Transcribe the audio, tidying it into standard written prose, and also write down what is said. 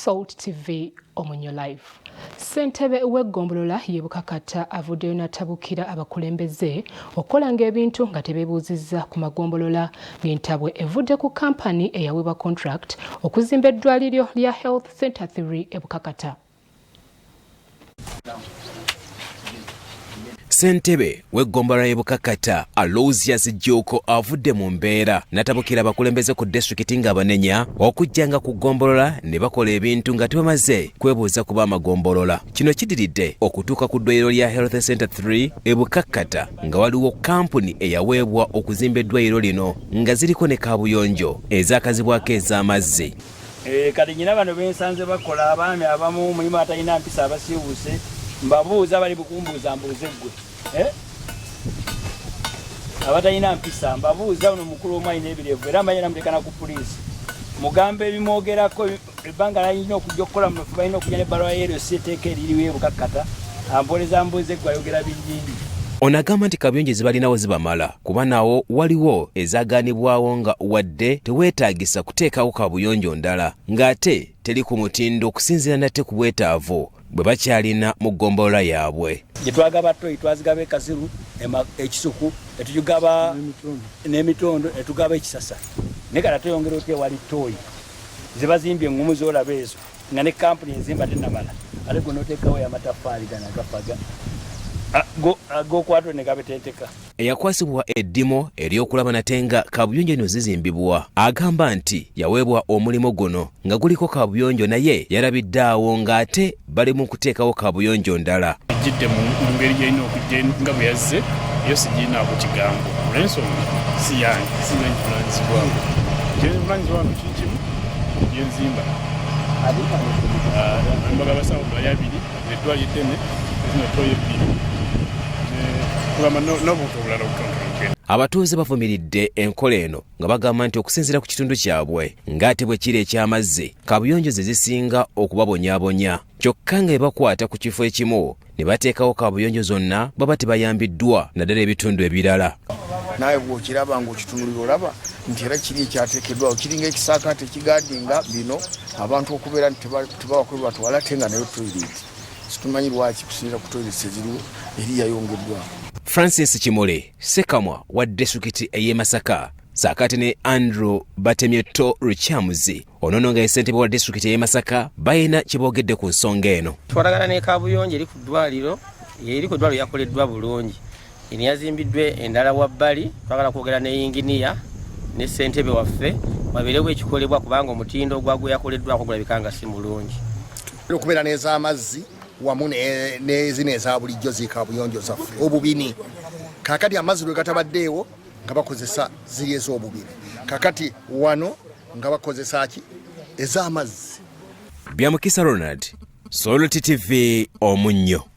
Salt TV Omunyo Live. Ssentebe w'eggombolola ye Bukakata avuddeyo n'atabukira abakulembeze okolanga ebintu nga tebeebuuzizza ku magombolola ng'entabwe evudde ku kampani eyaweebwa contract okuzimba eddwaliro lya Health Center 3 e Bukakata. Ssentebe w'eggombolola y'e Bukakata Aloysius Joko avudde mu mbeera n'atabukira abakulembeze ku disitulikiti ng'abanenya okujjanga ku ggombolola ne bakola ebintu nga tebamaze kwebuuza kuba amagombolola. Kino kidiridde okutuuka ku ddwaliro lya Health Center 3 e Bukakata nga waliwo kampuni eyaweebwa okuzimba eddwaliro lino nga ziriko ne kaabuyonjo ezaakazibwako ez'amazzi. Kati nyina bano bensanze bakola abaami abamu mulimu atalina mpisa abasiibuuse mbabuuza bali bukumbuuza mbuuze ggwe. Abatalina mpisa mbabuuza ono mukulu omu alina ebirevu era mbalina mulekana ku poliisi mugambe ebimwogerako ebbanga lalina okujja okukola mufu balina okujja n'ebbaluwa y'eryosi etteeka eririwo e Bukakata ampooleza mbuuze ggwe ayogera binnyingi. Ono agamba nti kaabuyonjo zibalinawo zibamala kuba nawo waliwo ezaaganibwawo nga wadde teweetaagisa kuteekawo kaabuyonjo ndala ng'ate teri ku mutindo okusinziira nate ku bwetaavu bwe bakyalina mu ggombolola yaabwe. Gye twagaba toyi twazigaba ekasiru ekisuku netugaba n'emitondo netugaba ekisasa naye kati tweyongera otya wali toyi zibazimbye engumu z'olaba ezo nga ne kampuni ezimba tennamala ate gwe n'oteekawo y'amataffaali gano agafaga ag'okwatula ne gabeteeteka. Eyakwasibwa eddimo ery'okulaba nate nga kaabuyonjo eno zizimbibwa agamba nti yaweebwa omulimu guno nga guliko kaabuyonjo naye yalabidde awo ng'ate bali mu kuteekawo kaabuyonjo ndala. Ejjidde mu ngeri gy'erina okujja nga bwe yazze yo sigirinaako kigambo olw'ensonga si yange sina nkivunaanyizibwako kyenvunaanyizibwano kiri kimu gyenzimba embaga basawo bali abiri eddwaliro eddene ezino toyo ebbiri abatuuze bavumiridde enkola eno nga bagamba nti okusinziira ku kitundu kyabwe ng'ate bwe kiri eky'amazzi kaabuyonjo ze zisinga okubabonyaabonya kyokka nga bakwata ku kifo ekimu ne bateekawo kaabuyonjo zonna baba tebayambiddwa naddala ebitundu ebirala. Naye bw'okiraba ng'okitunulira olaba nti era kiri ekyateekeddwawo kiringa ekisaakaate kigaadinga bino abantu okubeera nti tebawakulwa batwala ate nga nayo toyireti situmanyi lwaki kusinziira ku toyireti eziriwo eri yayongeddwawo. Francis Kimole Sekamwa wa disitulikiti ey'e Masaka saakati ne Andrew Batemyeto Ruchamuzi ono nga ye ssentebe wa disitulikiti ey'e Masaka balina kye boogedde ku nsonga eno. Twalagana ne kaabuyonjo eri ku ddwaliro yakoleddwa bulungi eno yazimbiddwe endala wabbali twagala kwogera ne yinginiya ne ssentebe waffe wabeerewo ekikolebwa kubanga omutindo ogwagwe yakoleddwako gulabika nga si mulungi. Okubeera n'ez'amazzi wamu n'ezino eza bulijjo zikaabuyonjo zaffe obubini kakati amazzi lwe gatabaddeewo nga bakozesa ziri ez'obubini kakati wano nga bakozesa ki ez'amazzi. Byamukisa Ronald, Salt TV Omunyo.